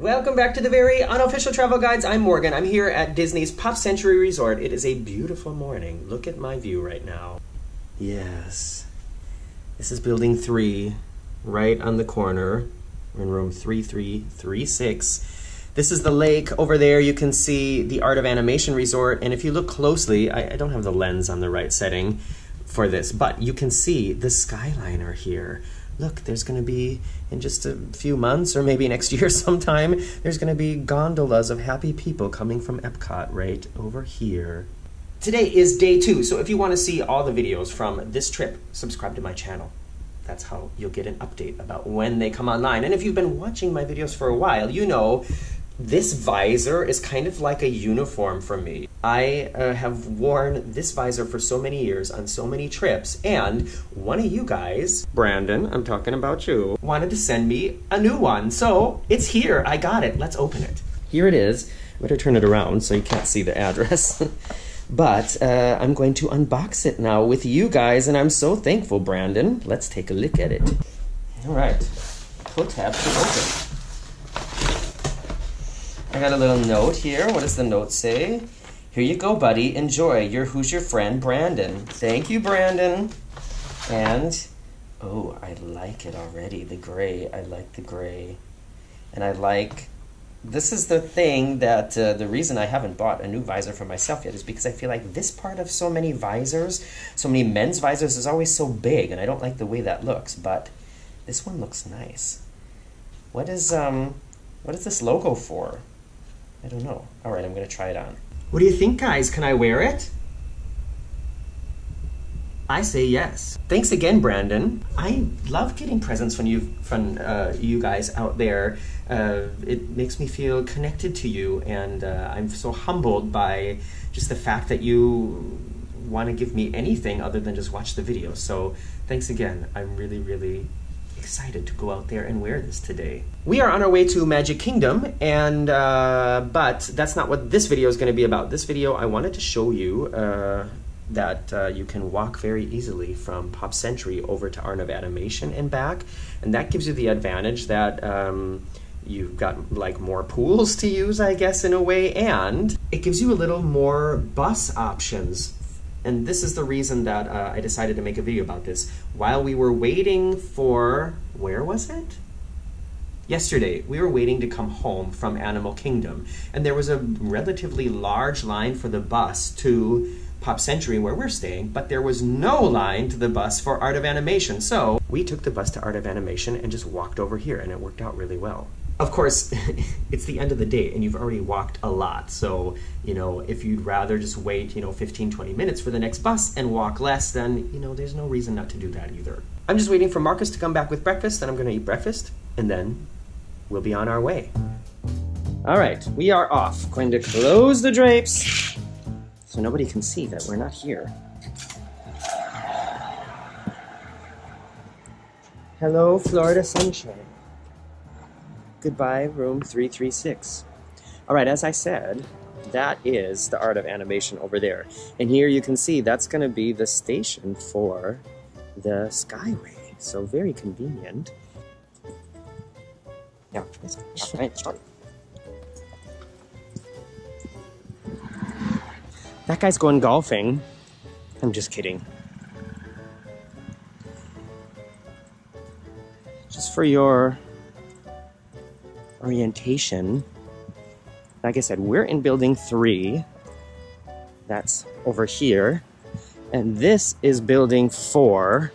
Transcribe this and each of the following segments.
Welcome back to the very unofficial travel guides. I'm Morgan. I'm here at Disney's Pop Century Resort. It is a beautiful morning. Look at my view right now. Yes. This is building 3, right on the corner. We're in room 3336. This is the lake. Over there you can see the Art of Animation Resort. And if you look closely, I don't have the lens on the right setting for this, but you can see the Skyliner here. Look, there's going to be, in just a few months, or maybe next year sometime, there's going to be gondolas of happy people coming from Epcot right over here. Today is day 2, so if you want to see all the videos from this trip, subscribe to my channel. That's how you'll get an update about when they come online. And if you've been watching my videos for a while, you know this visor is kind of like a uniform for me. I have worn this visor for so many years on so many trips, and one of you guys, Brandon, I'm talking about you, wanted to send me a new one. So it's here, I got it, let's open it. Here it is. I better turn it around so you can't see the address. But I'm going to unbox it now with you guys, and I'm so thankful, Brandon. Let's take a look at it. All right, pull tab to open. I got a little note here. What does the note say? Here you go, buddy. Enjoy. Who's your friend, Brandon? Thank you, Brandon. And, oh, I like it already. The gray. I like the gray. And I like, this is the thing that, the reason I haven't bought a new visor for myself yet is because I feel like this part of so many visors, so many men's visors is always so big, and I don't like the way that looks, but this one looks nice. What is this logo for? I don't know. All right, I'm going to try it on. What do you think, guys? Can I wear it? I say yes. Thanks again, Brandon. I love getting presents from you guys out there. It makes me feel connected to you, and I'm so humbled by just the fact that you want to give me anything other than just watch the video. So thanks again. I'm really, really excited to go out there and wear this today. We are on our way to Magic Kingdom, and but that's not what this video is going to be about. This video, I wanted to show you that you can walk very easily from Pop Century over to Art of Animation and back, and that gives you the advantage that you've got like more pools to use, I guess, in a way, and it gives you a little more bus options. And this is the reason that I decided to make a video about this. While we were waiting for, where was it? Yesterday, we were waiting to come home from Animal Kingdom, and there was a relatively large line for the bus to Pop Century where we're staying, but there was no line to the bus for Art of Animation. So we took the bus to Art of Animation and just walked over here, and it worked out really well. Of course, it's the end of the day and you've already walked a lot. So, you know, if you'd rather just wait, 15, 20 minutes for the next bus and walk less, then, there's no reason not to do that either. I'm just waiting for Marcus to come back with breakfast, and I'm gonna eat breakfast, and then we'll be on our way. All right, we are off. Going to close the drapes so nobody can see that we're not here. Hello, Florida sunshine. Goodbye, room 336. All right, as I said, that is the Art of Animation over there. And here you can see that's going to be the station for the Skyway. So very convenient. Yeah, that guy's going golfing. I'm just kidding. Just for your orientation, like I said, we're in building 3. That's over here. And this is building 4.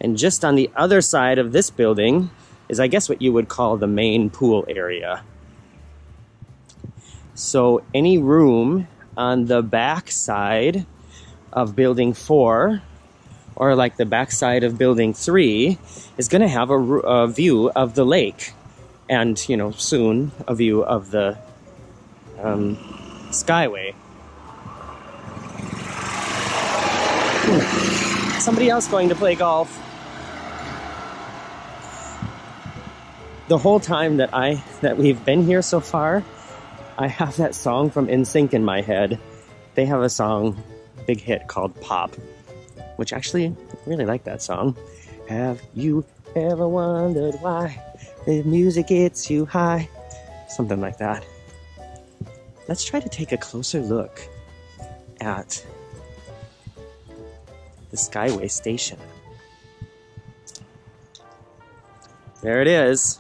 And just on the other side of this building is, I guess, what you would call the main pool area. So any room on the back side of building 4, or like the back side of building 3, is going to have a view of the lake. And, soon a view of the Skyway. Somebody else going to play golf. The whole time that we've been here so far, I have that song from NSYNC in my head. They have a song, a big hit called Pop, which actually, I really like that song. Have you ever wondered why the music gets you high? something like that. Let's try to take a closer look at the Skyway station. There it is.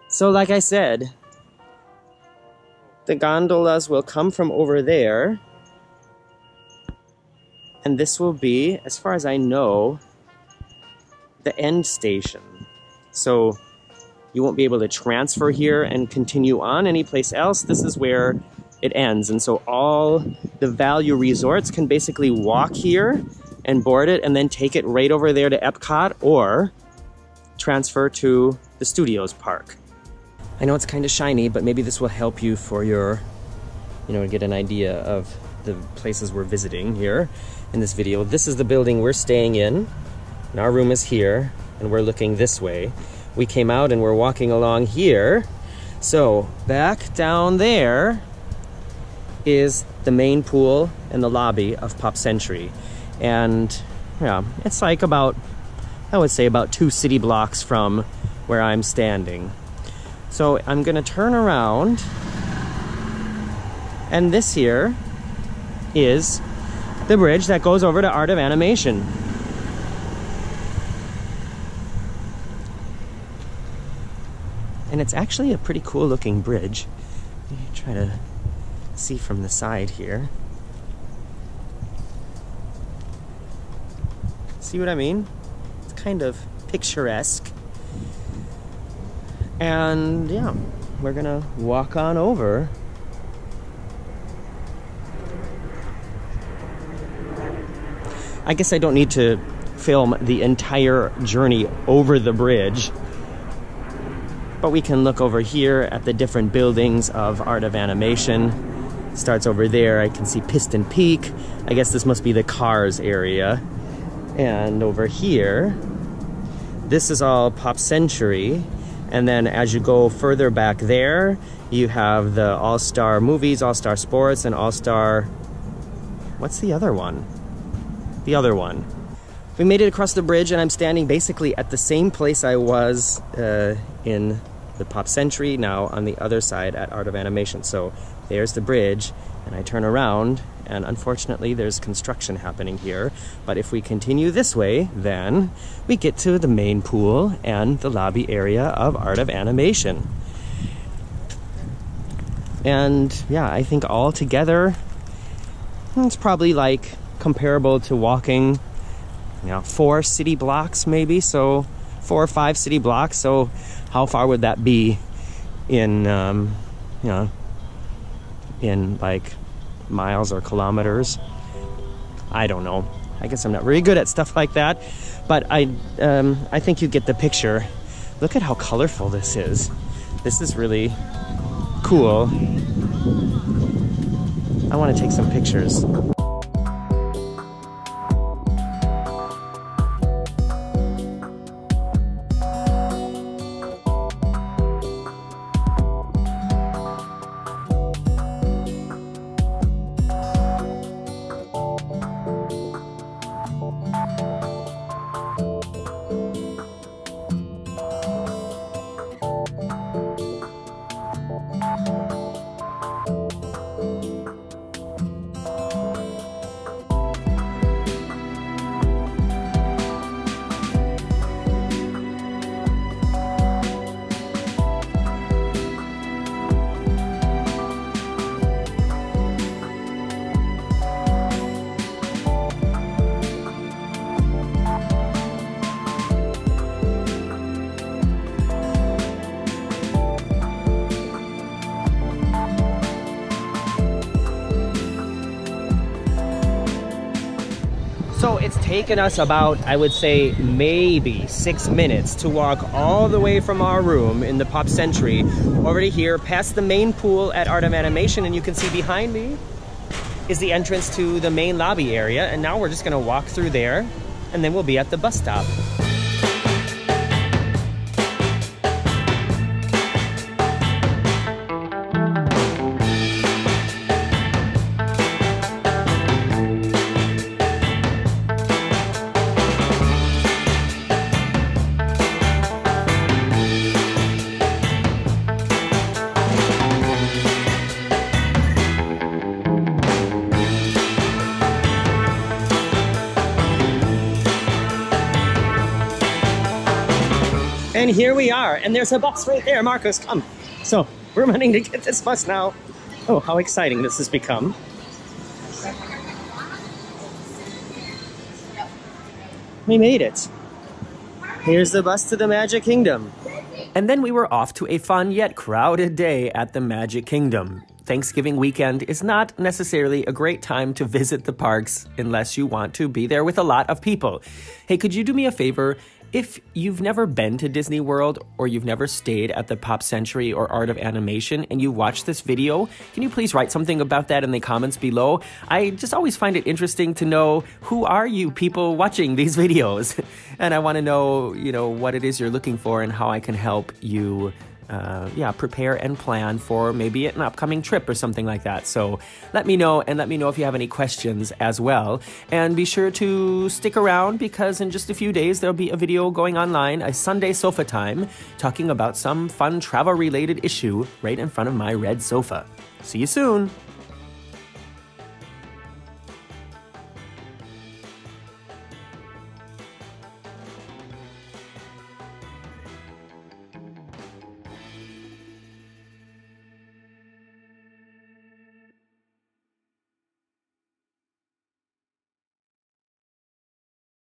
So like I said, the gondolas will come from over there, and this will be, as far as I know, the end station. So you won't be able to transfer here and continue on anyplace else. This is where it ends. And so all the value resorts can basically walk here and board it and then take it right over there to Epcot or transfer to the Studios Park. I know it's kind of shiny, but maybe this will help you for your, get an idea of the places we're visiting here in this video. This is the building we're staying in, and our room is here, and we're looking this way. We came out and we're walking along here. So back down there is the main pool and the lobby of Pop Century. And yeah, it's like about, I would say about 2 city blocks from where I'm standing. So I'm gonna turn around, and this here is the bridge that goes over to Art of Animation. And it's actually a pretty cool looking bridge. Let me try to see from the side here. See what I mean? It's kind of picturesque. And yeah, we're gonna walk on over. I guess I don't need to film the entire journey over the bridge, but we can look over here at the different buildings of Art of Animation. Starts over there, I can see Piston Peak. I guess this must be the Cars area. And over here, this is all Pop Century. And then as you go further back there, you have the All-Star Movies, All-Star Sports, and All-Star... What's the other one? The other one. We made it across the bridge, and I'm standing basically at the same place I was in the Pop Century, now on the other side at Art of Animation. So there's the bridge, and I turn around, and unfortunately there's construction happening here. But if we continue this way, then we get to the main pool and the lobby area of Art of Animation. And yeah, I think all together, it's probably like comparable to walking, 4 city blocks maybe, so 4 or 5 city blocks. So how far would that be in, in like miles or kilometers? I don't know. I guess I'm not very good at stuff like that, but I think you get the picture. Look at how colorful this is. This is really cool. I want to take some pictures. So it's taken us about, I would say, maybe 6 minutes to walk all the way from our room in the Pop Century over to here, past the main pool at Art of Animation, and you can see behind me is the entrance to the main lobby area. And now we're just gonna walk through there, and then we'll be at the bus stop. And here we are, and there's a bus right there. Marcus, come. So we're running to get this bus now. Oh, how exciting this has become. We made it. Here's the bus to the Magic Kingdom. And then we were off to a fun yet crowded day at the Magic Kingdom. Thanksgiving weekend is not necessarily a great time to visit the parks unless you want to be there with a lot of people. Hey, could you do me a favor? If you've never been to Disney World or you've never stayed at the Pop Century or Art of Animation and you watch this video, can you please write something about that in the comments below? I just always find it interesting to know who are you people watching these videos? And I want to know, what it is you're looking for and how I can help you prepare and plan for maybe an upcoming trip or something like that. So let me know, and let me know if you have any questions as well. And be sure to stick around because in just a few days there'll be a video going online, a Sunday sofa time, talking about some fun travel related issue right in front of my red sofa. See you soon.